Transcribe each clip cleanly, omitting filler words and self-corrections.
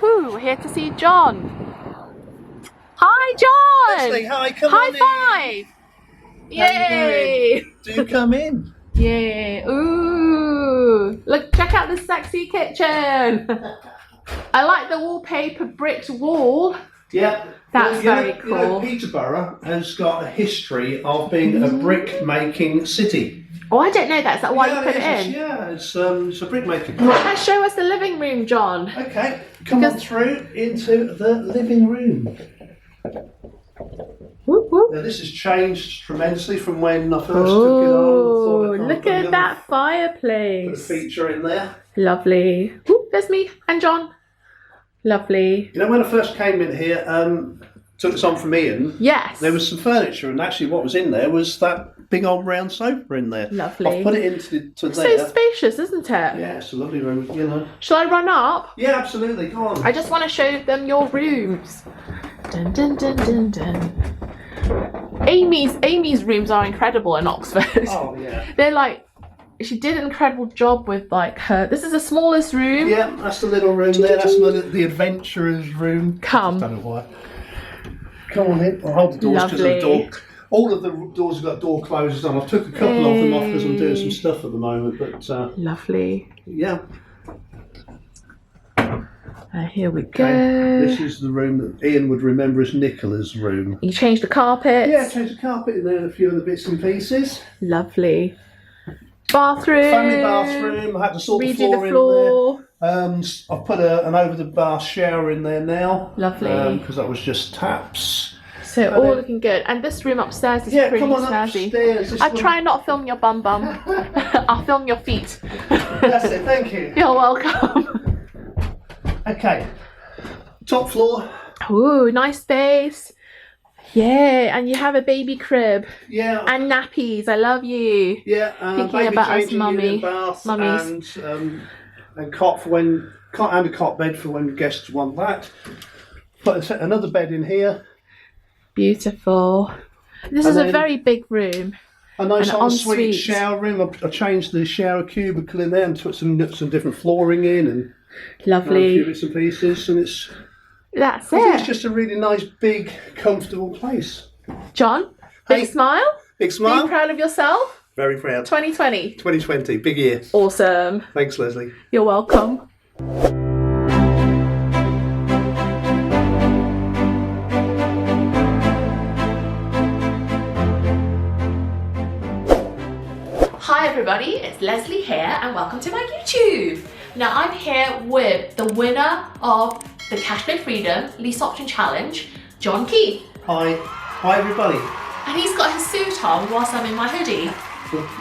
Woohoo! We're here to see John. Hi, John! Lesley, hi, come High on five! in. How Yay! you doing? Do come in. Yay! Ooh! Look, check out this sexy kitchen. I like the wallpaper bricked wall. Yeah. That's very cool. You know, Peterborough has got a history of being a brick making city. Oh, I don't know that. Is that why you put it in? Yeah, it's a brick making. Let's show us the living room, John. Okay, come on through into the living room. Whoop, whoop. Now, this has changed tremendously from when I first took it Oh, on. look at that fireplace. Put a feature in there. Lovely. Ooh, there's me and John. Lovely. You know, when I first came in here, took this on from Ian. Yes. There was some furniture, and actually, what was in there was that big old round sofa in there. Lovely. I've put it into there. So spacious, isn't it? Yeah, it's a lovely room. You know. Shall I run up? Yeah, absolutely. Go on. I just want to show them your rooms. Dun dun dun dun dun. Amy's rooms are incredible in Oxford. Oh yeah. They're like, she did an incredible job with like her. This is the smallest room. Yeah, that's the little room there. That's the adventurer's room. Come. I don't know why. Come on in. I'll hold the doors because the door. All of the doors have got door closers on. I took a couple of them off because I'm doing some stuff at the moment. But lovely. Yeah. Here we go. This is the room that Ian would remember as Nicola's room. You changed the carpet. Yeah, changed the carpet in there and a few other bits and pieces. Lovely. Bathroom. Family bathroom. I had to sort the floor in there. I've put an over the bar shower in there now. Lovely. Because that was just taps. So all looking good. And this room upstairs is pretty come on snazzy. Upstairs. I'll try not film your bum. I'll film your feet. That's it, thank you. You're welcome. Okay. Top floor. Ooh, nice space. Yeah, and you have a baby crib. Yeah. And nappies. I love you. Yeah, thinking baby about us changing unit, bath, mummies. And cot for when and a cot bed for when guests want that. Put another bed in here. Beautiful. This is a very big room. A nice ensuite shower room. I changed the shower cubicle in there and put some different flooring in and lovely. A few bits and pieces, and that's I think it. it's just a really nice, big, comfortable place. John, big smile. Big smile. Being proud of yourself. Very proud. 2020. 2020, big year. Awesome. Thanks, Lesley. You're welcome. Hi everybody, it's Lesley here and welcome to my YouTube. Now I'm here with the winner of the Cashflow Freedom Lease Option Challenge, John Keith. Hi everybody. And he's got his suit on whilst I'm in my hoodie.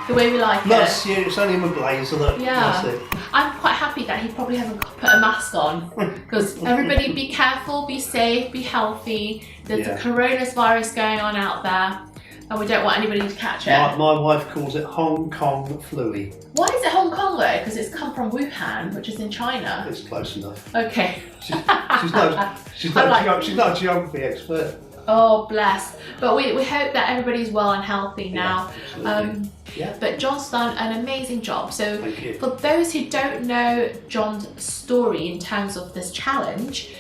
The way we like That's it. you, it's only my blazer though. Yeah. That's it. I'm quite happy that he probably hasn't put a mask on because everybody be careful, be safe, be healthy. There's a coronavirus going on out there and we don't want anybody to catch it. My wife calls it Hong Kong flu-y. Why is it Hong Kong though? Because it's come from Wuhan, which is in China. It's close enough. Okay. She's not a geography expert. Oh bless. But we hope that everybody's well and healthy now. But John's done an amazing job. So for those who don't know John's story in terms of this challenge,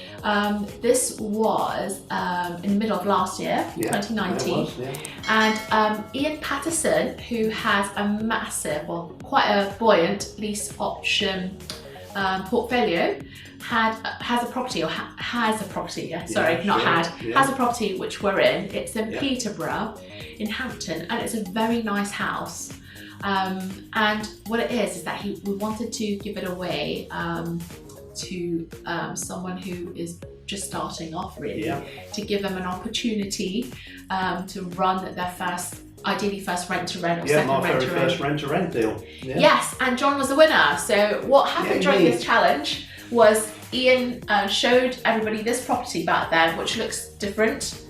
this was in the middle of last year, 2019. And Ian Patterson, who has a massive, well, quite a buoyant lease option portfolio, has a property has a property which we're in. It's in Peterborough in Hampton, and it's a very nice house. And what it is that we wanted to give it away to someone who is just starting off, really, to give them an opportunity to run their ideally first rent to rent or second rent to rent. First rent to rent deal. Yeah. Yes, and John was the winner. So what happened during this challenge was Ian showed everybody this property back then, which looks different,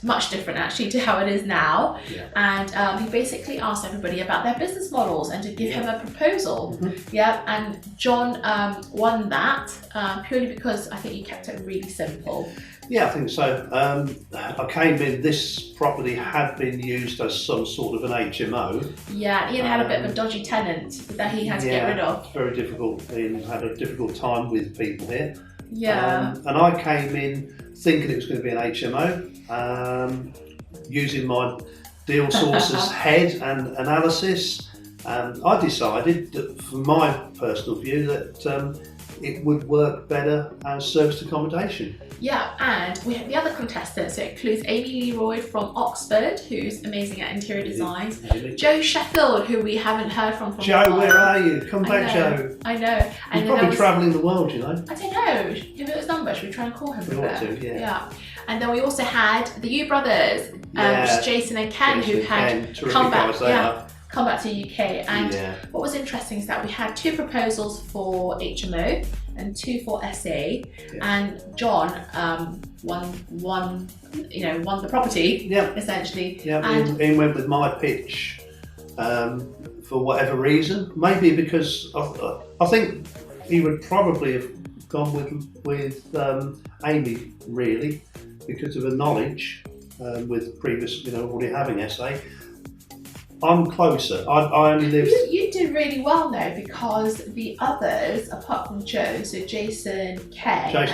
much different actually to how it is now. And he basically asked everybody about their business models and to give him a proposal. And John won that purely because I think he kept it really simple. Yeah, I think so. I came in, this property had been used as some sort of an HMO. Yeah, Ian had a bit of a dodgy tenant that he had to get rid of. It's very difficult. Ian had a difficult time with people here. Yeah. And I came in thinking it was going to be an HMO, using my deal sources head and analysis. And I decided that, from my personal view, that it would work better as serviced accommodation. Yeah, and we have the other contestants. So it includes Amy Leroy from Oxford, who's amazing at interior designs. Joe Sheffield, who we haven't heard from Joe, where are you? Come back, Joe. I know. And You're probably travelling the world, you know. I don't know. Give it his number. Should we try and call him? We ought to, Yeah. And then we also had the U brothers, which is Jason and Ken, who had come back to UK. And what was interesting is that we had 2 proposals for HMO and 2 for SA, and John won the property, essentially. Yeah, and he went with my pitch for whatever reason. Maybe because I think he would probably have gone with Amy, really, because of her knowledge with previous, already having SA. I'm closer. I only live. You did really well though, because the others, apart from Joe, so Jason, Ken, got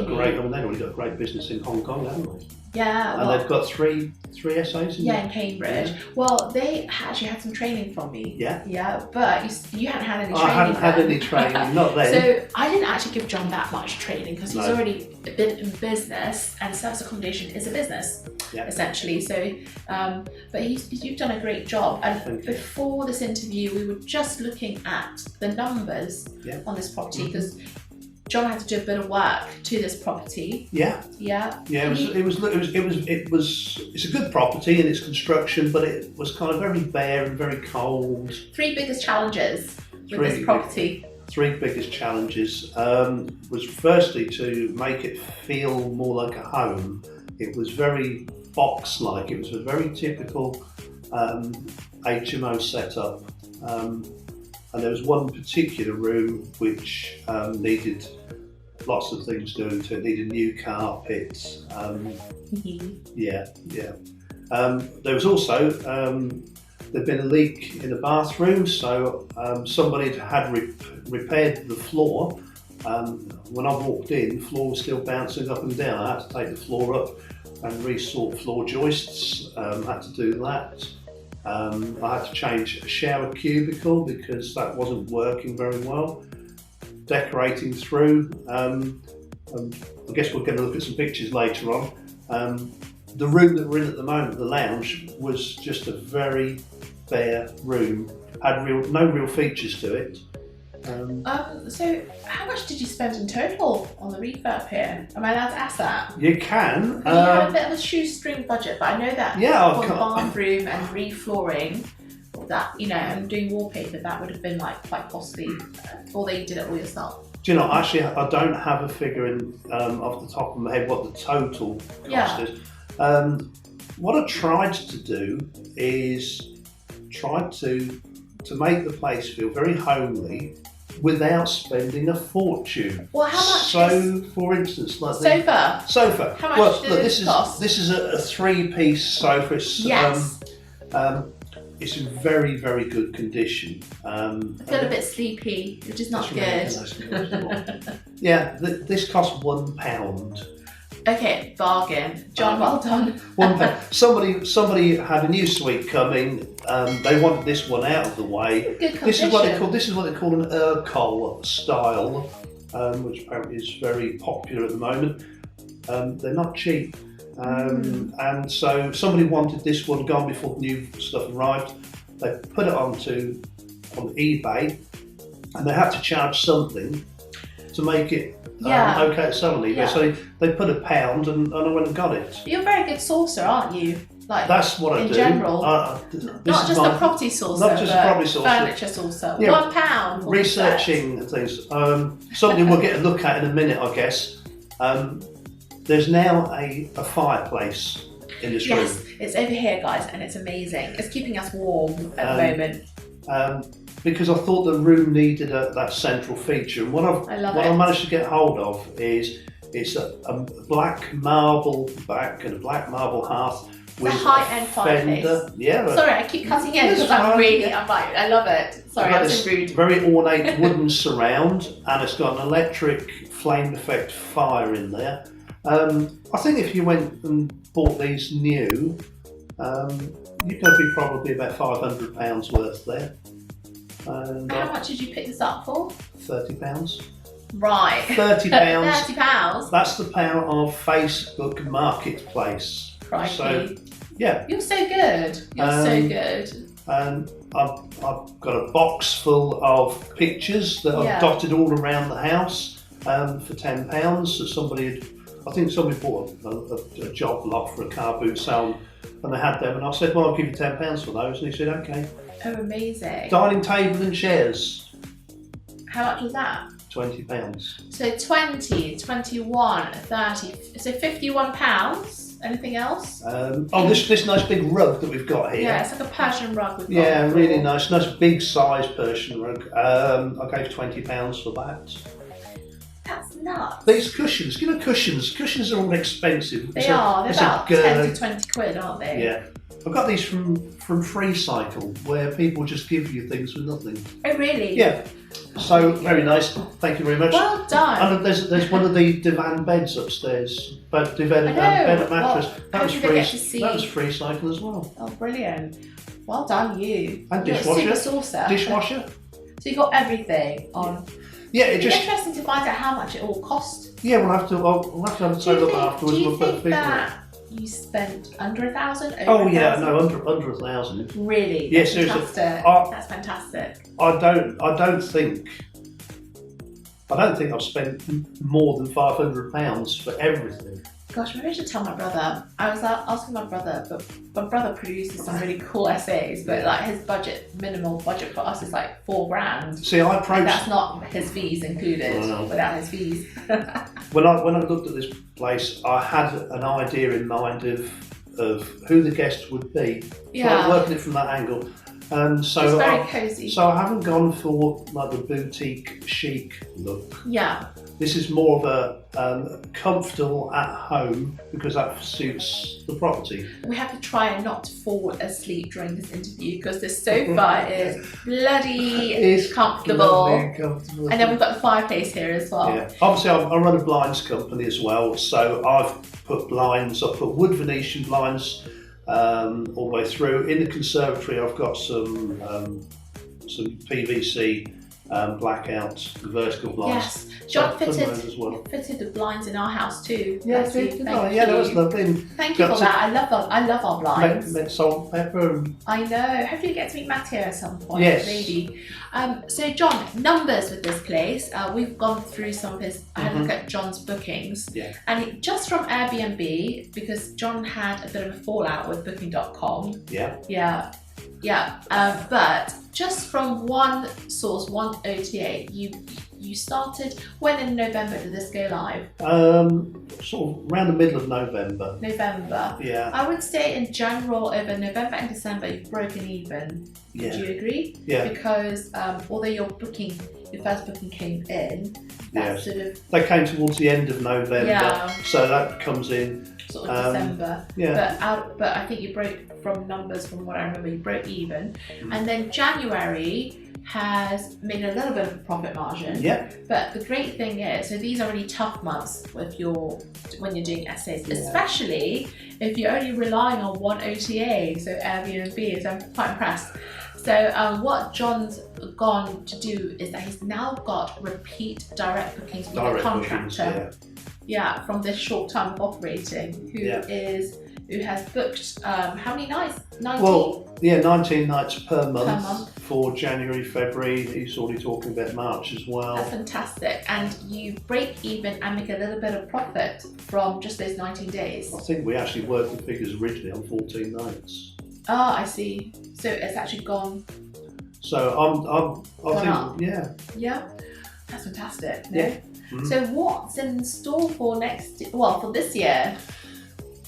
great. They've already got great business in Hong Kong, haven't they? Yeah. And they've got three SAs. In Cambridge. Yeah. Well, they actually had some training from me. Yeah. Yeah, but you hadn't had any training. I hadn't had any training, not then. So I didn't actually give John that much training because he's already been in business, and service accommodation is a business, essentially. So, but you've done a great job. And before this interview, we were just looking at the numbers on this property, because John had to do a bit of work to this property. It's a good property in its construction, but it was kind of very bare and very cold. 3 biggest challenges with this property. 3 biggest challenges was firstly to make it feel more like a home. It was very box-like. It was a very typical HMO setup. And there was one particular room which needed lots of things doing to it. Needed new carpets. There was also there'd been a leak in the bathroom, so somebody had repaired the floor. When I walked in, the floor was still bouncing up and down. I had to take the floor up and resort floor joists. Had to do that. I had to change a shower cubicle because that wasn't working very well. Decorating through, I guess we're going to look at some pictures later on. The room that we're in at the moment, the lounge, was just a very bare room. Had no real features to it. So how much did you spend in total on the refurb here? Am I allowed to ask that? You can. You had a bit of a shoestring budget, but I know that for the bathroom and reflooring, that and doing wallpaper, that would have been quite costly. Or they did it all yourself. Do you know? Actually, I don't have a figure in off the top of my head what the total cost is. What I tried to do is to make the place feel very homely, without spending a fortune. Well, how much? So, for instance, like sofa. How much does this cost? This is a 3-piece sofa. It's in very, very good condition. I feel a bit sleepy, which is not good. This cost £1. Okay, bargain. John, well done. £1. Somebody had a new suite coming. They wanted this one out of the way. Good condition. This is what they call an Urkel style, which apparently is very popular at the moment. They're not cheap. And so somebody wanted this one gone before the new stuff arrived. They put it on eBay, and they had to charge something to make it okay to sell on eBay. So they put £1 and I went and got it. You're a very good sourcer, aren't you? That's what I do. In general. Not just a property sourcer, not just a property sourcer. Furniture sourcer. £1 for researching things. Something we'll get a look at in a minute, I guess. There's now a fireplace in this room. Yes, it's over here, guys, and it's amazing. It's keeping us warm at the moment. Because I thought the room needed that central feature. And what I managed to get hold of is it's a black marble back and a black marble hearth. With a high-end fireplace. Sorry, I keep cutting in because I love it. Sorry, I'm so rude. Very ornate wooden surround, and it's got an electric flame effect fire in there. I think if you went and bought these new, you're going to be probably about £500 worth there. And How much did you pick this up for? £30. Right. £30. £30. That's the power of Facebook Marketplace. Crikey. So, yeah. You're so good. You're so good. And I've got a box full of pictures that I've dotted all around the house for £10. So I think somebody bought a job lot for a car boot sale, and they had them, and I said, well, I'll give you £10 for those, and he said, okay. Oh, amazing. Dining table and chairs. How much was that? £20. So 20, 21, 30, so £51. Anything else? This nice big rug that we've got here. Yeah, it's like a Persian rug we've got. Yeah, really nice big size Persian rug. I gave £20 for that. That's nuts. These cushions, cushions are all expensive. They're about 10 to 20 quid, aren't they? Yeah. I've got these from FreeCycle, where people just give you things for nothing. Oh, really? Yeah. So, very nice. Thank you very much. Well done. And there's one of the divan beds upstairs. But divan bed and mattress. That was FreeCycle as well. Oh, brilliant. Well done, you. And You're dishwasher. a super saucer. Dishwasher. So you got everything on. Yeah, it's interesting to find out how much it all cost. Yeah, we'll have to have a total up afterwards. Do you think that you spent under £1,000? Oh yeah, no, under £1,000. Really? Yes, that's seriously. fantastic. That's fantastic. I don't think I've spent more than £500 for everything. Gosh, maybe I should tell my brother. I was asking my brother, but my brother produces some really cool essays, but like his minimal budget for us is like £4,000. See, I approached. And that's not his fees included. Without his fees. When I looked at this place, I had an idea in mind of who the guests would be. So I'm working it from that angle. So it's very cosy. So I haven't gone for like the boutique chic look. Yeah. This is more of a comfortable at home, because that suits the property. We have to try and not fall asleep during this interview, because this sofa is bloody comfortable. And then we've got the fireplace here as well. Yeah. Obviously, I run a blinds company as well, so I've put wood Venetian blinds all the way through. In the conservatory, I've got some PVC blackout vertical blinds. Yes, John fitted the blinds in our house too. Yeah, that was lovely. Thank you for that. I love our blinds. Mint, salt, pepper. I know. Hopefully, you get to meet Mattia at some point. Yes. Maybe. So, John, numbers with this place. We've gone through some of his. I had a look at John's bookings. Yeah. And just from Airbnb, because John had a bit of a fallout with Booking.com. Yeah. Yeah. Yeah, but just from one source, one OTA, you started, when in November did this go live? Sort of around the middle of November. November. Yeah. I would say in general, over November and December, you've broken even. Yeah. Do you agree? Yeah. Because although your first booking came in, that sort of... They came towards the end of November, so that comes in... Sort of December. Yeah. But I think you broke, from numbers from what I remember, you broke even. And then January has made a little bit of a profit margin. Yeah. But the great thing is, so these are really tough months when you're doing essays, especially if you're only relying on one OTA, so Airbnb. So I'm quite impressed. So what John's gone to do is that he's now got repeat direct bookings with a contractor. Yeah, from this short time of operating, who has booked how many nights? 19? Well, 19 nights per month for January, February. He's already talking about March as well. That's fantastic. And you break even and make a little bit of profit from just those 19 days. I think we actually worked the figures originally on 14 nights. Oh, I see. So it's actually gone. So I think, yeah. Yeah, that's fantastic. No? Yeah. Mm-hmm. So what's in store for for this year?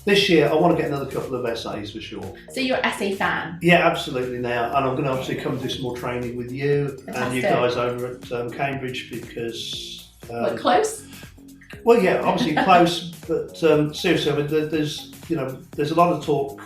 This year, I want to get another couple of essays for sure. So you're an essay fan? Yeah, absolutely now. And I'm going to obviously come do some more training with you and you guys over at Cambridge, because... We're close? Well, yeah, obviously close, but seriously, I mean, there's a lot of talk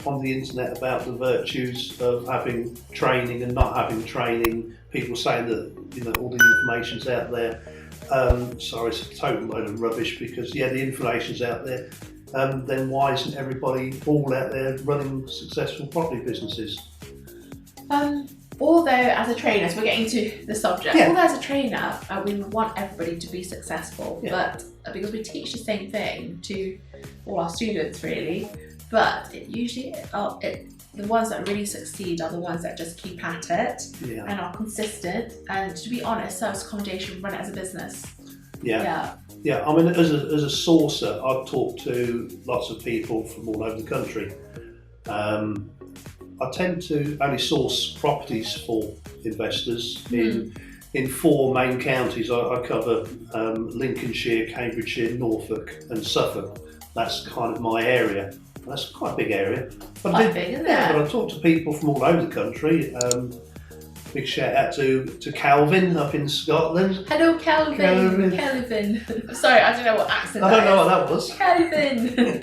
on the internet about the virtues of having training and not having training. People saying that all the information's out there. Sorry, it's a total load of rubbish because the information's out there. Then why isn't everybody all out there running successful property businesses? Although as a trainer, so we're getting to the subject, although as a trainer, we want everybody to be successful, but because we teach the same thing to all our students really, but it usually, the ones that really succeed are the ones that just keep at it and are consistent, and to be honest, service accommodation, run it as a business. Yeah, I mean, as a sourcer, I've talked to lots of people from all over the country. I tend to only source properties for investors in 4 main counties. I cover Lincolnshire, Cambridgeshire, Norfolk and Suffolk. That's kind of my area. That's quite a big area. But I talk to people from all over the country. Big shout out to Calvin up in Scotland. Hello, Calvin. Sorry, I don't know what accent. I don't know what that was. Calvin.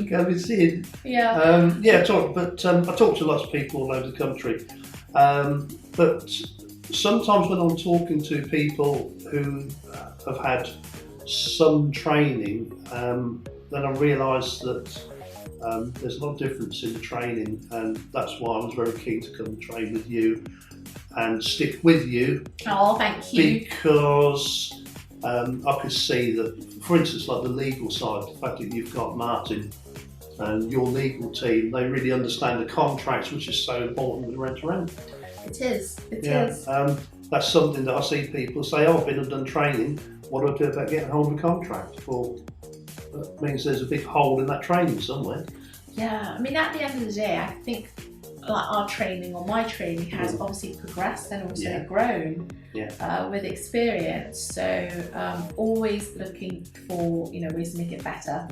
Calvin Seed. Yeah. I talk to lots of people all over the country. But sometimes when I'm talking to people who have had some training, then I realise that there's a lot of difference in the training, and that's why I was very keen to come and train with you and stick with you. Oh, thank you. Because I could see that, for instance, like the legal side, the fact that you've got Martin and your legal team, they really understand the contracts, which is so important with rent to rent. It is. That's something that I see people say, oh, I've been and done training, what do I do about getting hold of a contract? Well, that means there's a big hole in that training somewhere. Yeah, I mean, at the end of the day, I think like our training or my training has obviously progressed and also grown with experience. So always looking for ways to make it better.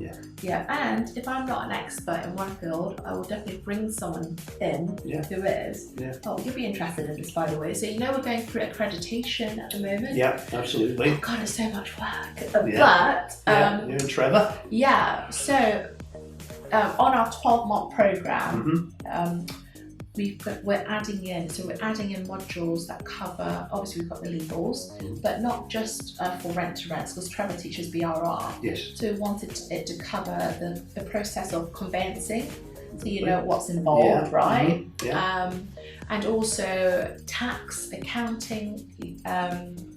And if I'm not an expert in one field, I will definitely bring someone in who is. Oh, you'll be interested in this, by the way. So we're going through accreditation at the moment. Yeah, absolutely. Oh God, it's so much work. But you and Trevor. Yeah. So on our 12-month program. We're adding in modules that cover, obviously we've got the legals, but not just for rent to rents, because Trevor teaches BRR. Yes. So we wanted it to cover the process of conveyancing, so you know what's involved, right? And also tax, accounting,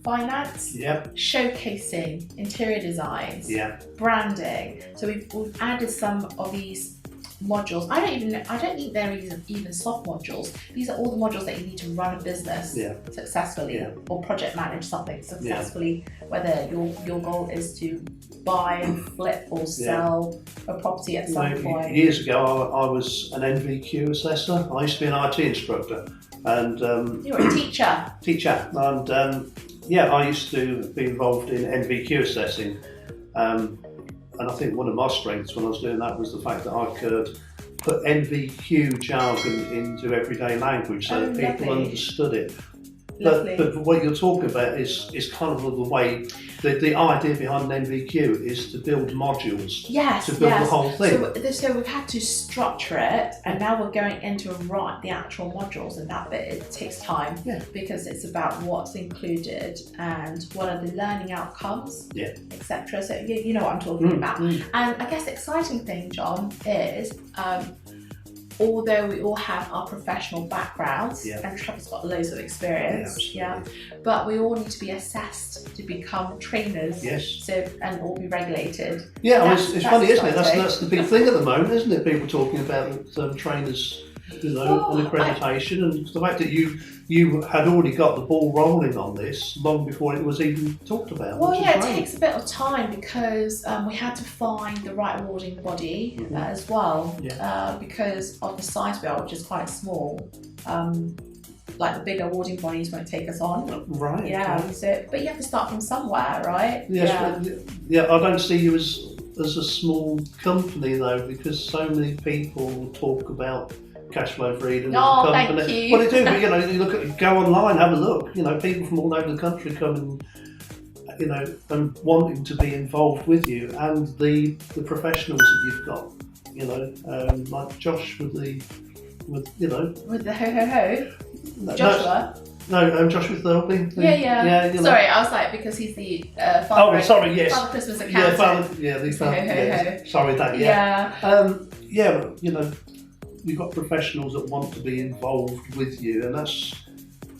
finance, showcasing, interior designs, branding. So we've added some of these modules. I don't think they're even soft modules. These are all the modules that you need to run a business successfully or project manage something successfully, whether your goal is to buy and flip or sell a property at some point. Years ago I was an NVQ assessor. I used to be an IT instructor, and you were a teacher and I used to be involved in NVQ assessing. And I think one of my strengths when I was doing that was the fact that I could put NVQ jargon into everyday language so that people understood it. But what you're talking about is kind of the way, the idea behind an NVQ is to build modules, to build the whole thing. So we've had to structure it, and now we're going into write the actual modules, and that bit, it takes time because it's about what's included and what are the learning outcomes, etc. So you know what I'm talking about. And I guess the exciting thing, John, is although we all have our professional backgrounds, and Trevor's got loads of experience, but we all need to be assessed to become trainers, and all be regulated. It's funny, isn't it? That's the big thing at the moment, isn't it? People talking about trainers, and accreditation, and the fact that you had already got the ball rolling on this long before it was even talked about. Well, it takes a bit of time because we had to find the right awarding body as well, because of the size we are, which is quite small. Like the bigger awarding bodies won't take us on. Right. So, but you have to start from somewhere, right? I don't see you as a small company though, because so many people talk about Cashflow Freedom Company. Thank you. Well, they do, but you go online, have a look. People from all over the country come and and wanting to be involved with you, and the professionals that you've got. Like Josh with the ho ho ho. Joshua. No, Joshua Thirlby. Yeah. Sorry, I was like, because he's the father. Oh, sorry, yes. Father Christmas accountant. Sorry, that. Yeah. You know, you've got professionals that want to be involved with you, and that's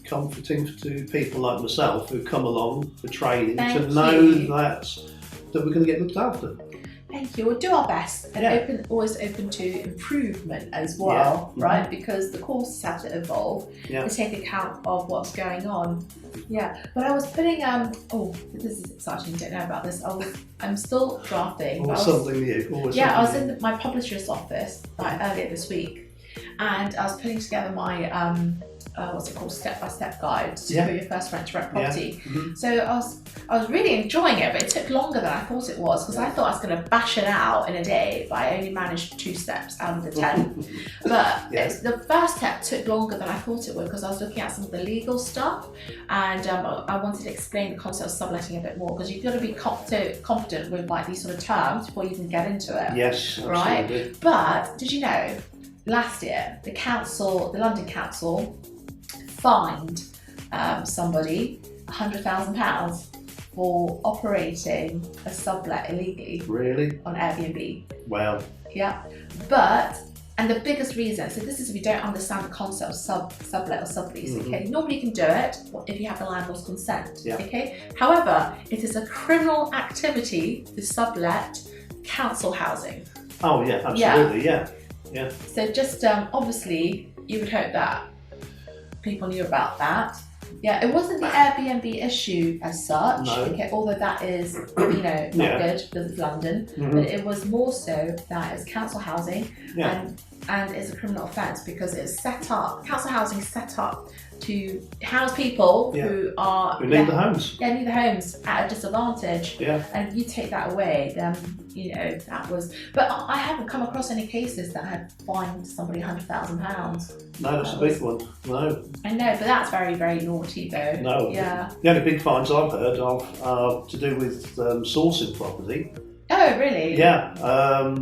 comforting to people like myself who come along for training to know that we're going to get looked after. Thank you. We'll do our best, and always open to improvement as well, right? Because the courses have to evolve to take account of what's going on. Yeah, but I was putting this is exciting. You don't know about this. I'm still drafting. Always something new. I was in my publisher's office earlier this week, and I was putting together my step-by-step guide for your first rent-to-rent property. So I was really enjoying it, but it took longer than I thought it was, because I thought I was going to bash it out in a day, but I only managed 2 steps out of the 10. But the first step took longer than I thought it would, because I was looking at some of the legal stuff, and I wanted to explain the concept of subletting a bit more, because you've got to be confident with like these sort of terms before you can get into it. Yes, absolutely. Right? But did you know, last year the London Council fined somebody £100,000 for operating a sublet illegally. Really? On Airbnb. Wow. Yeah. And the biggest reason, so this is if you don't understand the concept of sublet or sublease, okay? Nobody can do it if you have the landlord's consent, okay? However, it is a criminal activity to sublet council housing. Oh yeah, absolutely, yeah. So just obviously, you would hope that people knew about that. Yeah, it wasn't the Airbnb issue as such, okay, although that is, not good because it's London, but it was more so that it's council housing and it's a criminal offence because it's council housing is set up to house people who need the homes. Yeah, need the homes at a disadvantage. Yeah. And you take that away, then that was. But I haven't come across any cases that had fined somebody £100,000. No, that's a big one. No. I know, but that's very, very naughty though. No. Yeah. The only big fines I've heard of are to do with sourcing property. Oh, really? Yeah,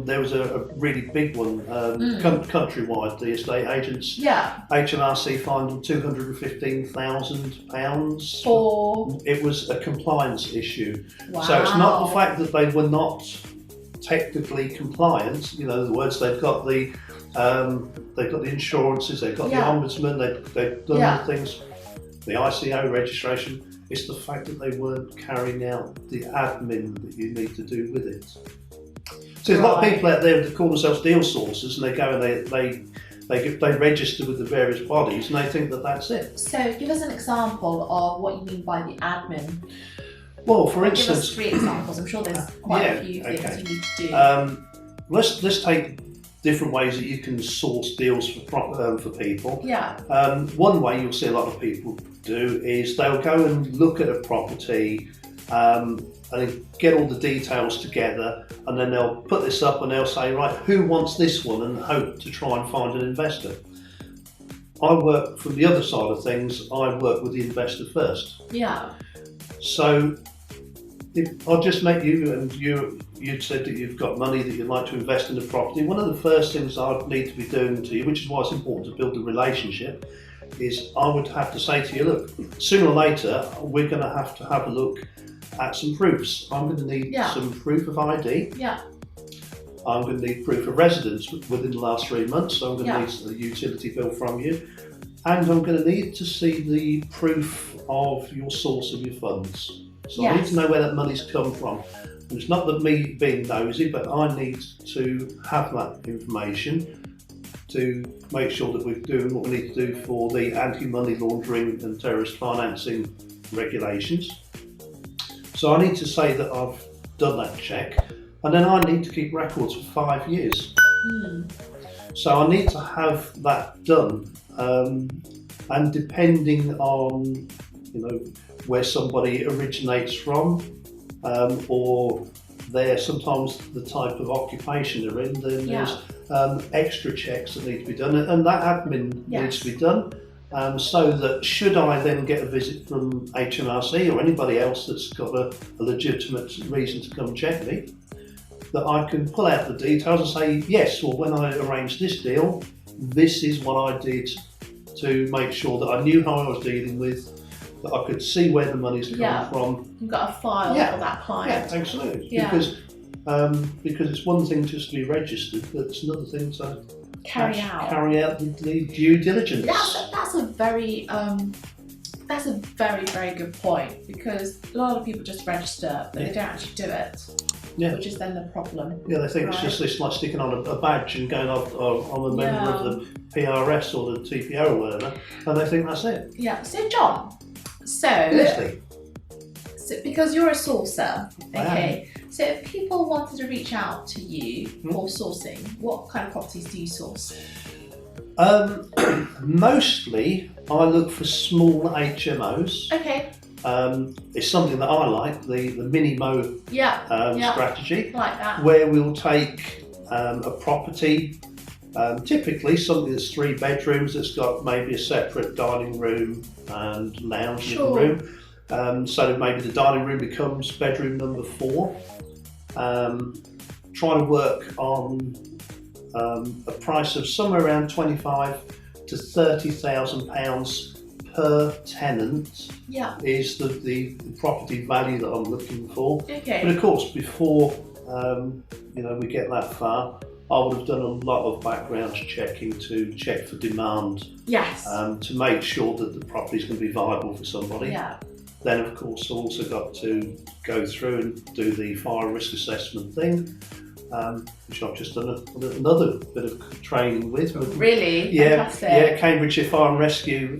there was a really big one, countrywide, the estate agents. Yeah. HMRC fined them £215,000. For? It was a compliance issue. Wow. So it's not the fact that they were not technically compliant. In other words, they've got the insurances, they've got the ombudsman, they've done the things, the ICO registration. It's the fact that they weren't carrying out the admin that you need to do with it. So there's a lot of people out there that call themselves deal sources, and they go and they register with the various bodies, and they think that that's it. So give us an example of what you mean by the admin. Well, for instance, give us 3 examples. I'm sure there's quite a few things you need to do. Let's take different ways that you can source deals for people. Yeah. One way you'll see a lot of people do is they'll go and look at a property and get all the details together, and then they'll put this up and they'll say, right, who wants this one, and hope to try and find an investor. I work from the other side of things. I work with the investor first. Yeah. So if I'll just make you, and you'd said that you've got money that you'd like to invest in a property. One of the first things I'd need to be doing to you, which is why it's important to build a relationship, is I would have to say to you, look, sooner or later we're going to have a look at some proofs. I'm going to need some proof of ID. Yeah. I'm going to need proof of residence within the last 3 months. So I'm going to need a utility bill from you, and I'm going to need to see the proof of your source of your funds. So I need to know where that money's come from. And it's not that me being nosy, but I need to have that information to make sure that we're doing what we need to do for the anti-money laundering and terrorist financing regulations. So I need to say that I've done that check, and then I need to keep records for 5 years. So I need to have that done, and depending on where somebody originates from, or sometimes the type of occupation they're in, then there's extra checks that need to be done, and that admin needs to be done, so that should I then get a visit from HMRC or anybody else that's got a legitimate reason to come check me, that I can pull out the details and say, yes, well, when I arranged this deal, this is what I did to make sure that I knew how I was dealing with, that I could see where the money's come from. You've got a file for that client. Yeah, absolutely. Yeah. Because it's one thing just to be registered, but it's another thing to carry out the due diligence. That's a very very good point, because a lot of people just register but they don't actually do it. Yeah. Which is then the problem. Yeah, they think it's just this like sticking on a badge and going off on a member of the PRS or the TPO or whatever, and they think that's it. Yeah. So John, Lesley. So because you're a sourcer, okay. So if people wanted to reach out to you for sourcing, what kind of properties do you source? Mostly, I look for small HMOs. Okay. It's something that I like, the mini-mo strategy. Like that. Where we'll take a property, typically something that's 3 bedrooms, that's got maybe a separate dining room and lounge living room. So that maybe the dining room becomes bedroom number 4. Try to work on a price of somewhere around £25,000 to £30,000 per tenant. Is the property value that I'm looking for. Okay. But of course, before we get that far, I would have done a lot of background checking to check for demand. Yes. To make sure that the property is going to be viable for somebody. Yeah. Then of course I've also got to go through and do the fire risk assessment thing, which I've just done another bit of training with. Really? Yeah, fantastic. yeah. Cambridgeshire Fire and Rescue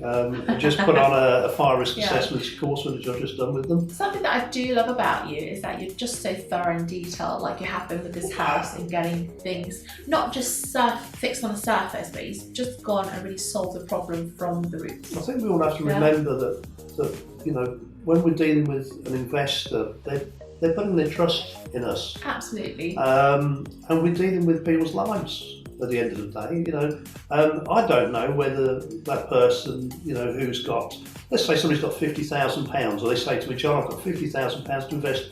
just put on a fire risk assessment course, which I've just done with them. Something that I do love about you is that you're just so thorough and detailed, like you have been with this house, and getting things not just fixed on the surface, but you've just gone and really solved the problem from the roots. I think we all have to remember that when we're dealing with an investor, they're putting their trust in us. Absolutely. And we're dealing with people's lives at the end of the day. I don't know whether that person, who's got, let's say somebody's got £50,000, or they say to me, John, I've got £50,000 to invest.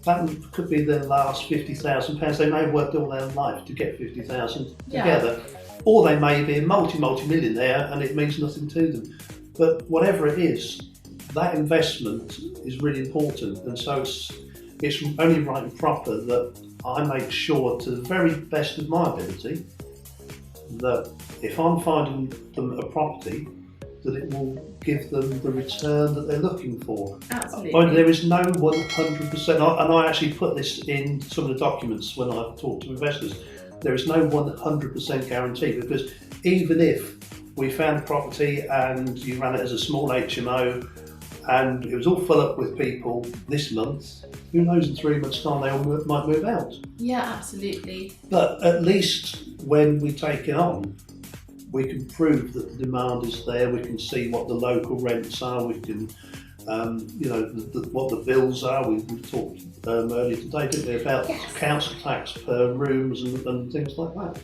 That could be their last £50,000. They may have worked all their life to get £50,000 together, or they may be a multi-millionaire and it means nothing to them. But whatever it is, that investment is really important, and so it's only right and proper that I make sure, to the very best of my ability, that if I'm finding them a property, that it will give them the return that they're looking for. Absolutely. But there is no 100%, and I actually put this in some of the documents when I talk to investors. There is no 100% guarantee, because even if we found a property and you ran it as a small HMO and it was all full up with people this month, who knows, in 3 months' time they all might move out. Yeah, absolutely. But at least when we take it on, we can prove that the demand is there. We can see what the local rents are. We can, what the bills are. We talked earlier today, didn't we, about council tax per rooms and things like that.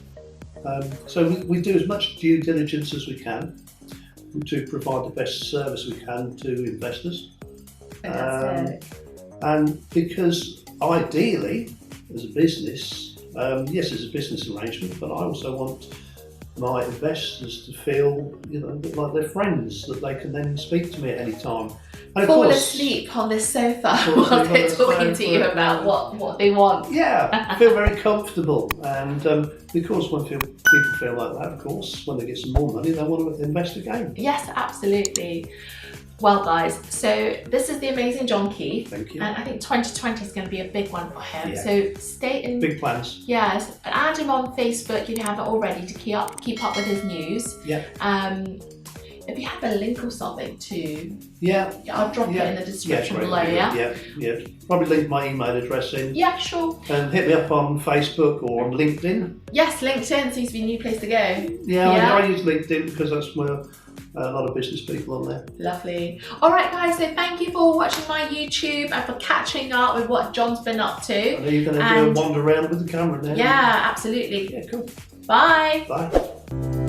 So we do as much due diligence as we can to provide the best service we can to investors. And because ideally, as a business, yes, it's a business arrangement, but I also want my investors to feel, like they're friends, that they can then speak to me at any time. And fall asleep on this sofa while they're talking to you about what they want. Yeah, feel very comfortable. And because when people feel like that, of course, when they get some more money, they want to invest again. Yes, absolutely. Well, guys, so this is the amazing John Keith. Thank you. And I think 2020 is going to be a big one for him. Yeah. So stay in. Big plans. Yes, add him on Facebook if you haven't already, to keep up with his news. Yeah. If you have a link or something to, I'll drop it in the description below. Yeah. Probably link my email address in. Yeah, sure. And hit me up on Facebook or on LinkedIn. Yes, LinkedIn seems to be a new place to go. Yeah. I use LinkedIn because that's where a lot of business people on there. Lovely. All right, guys, so thank you for watching my YouTube and for catching up with what John's been up to. I know you're going to do a wander around with the camera now. Yeah, absolutely. Yeah, cool. Bye. Bye.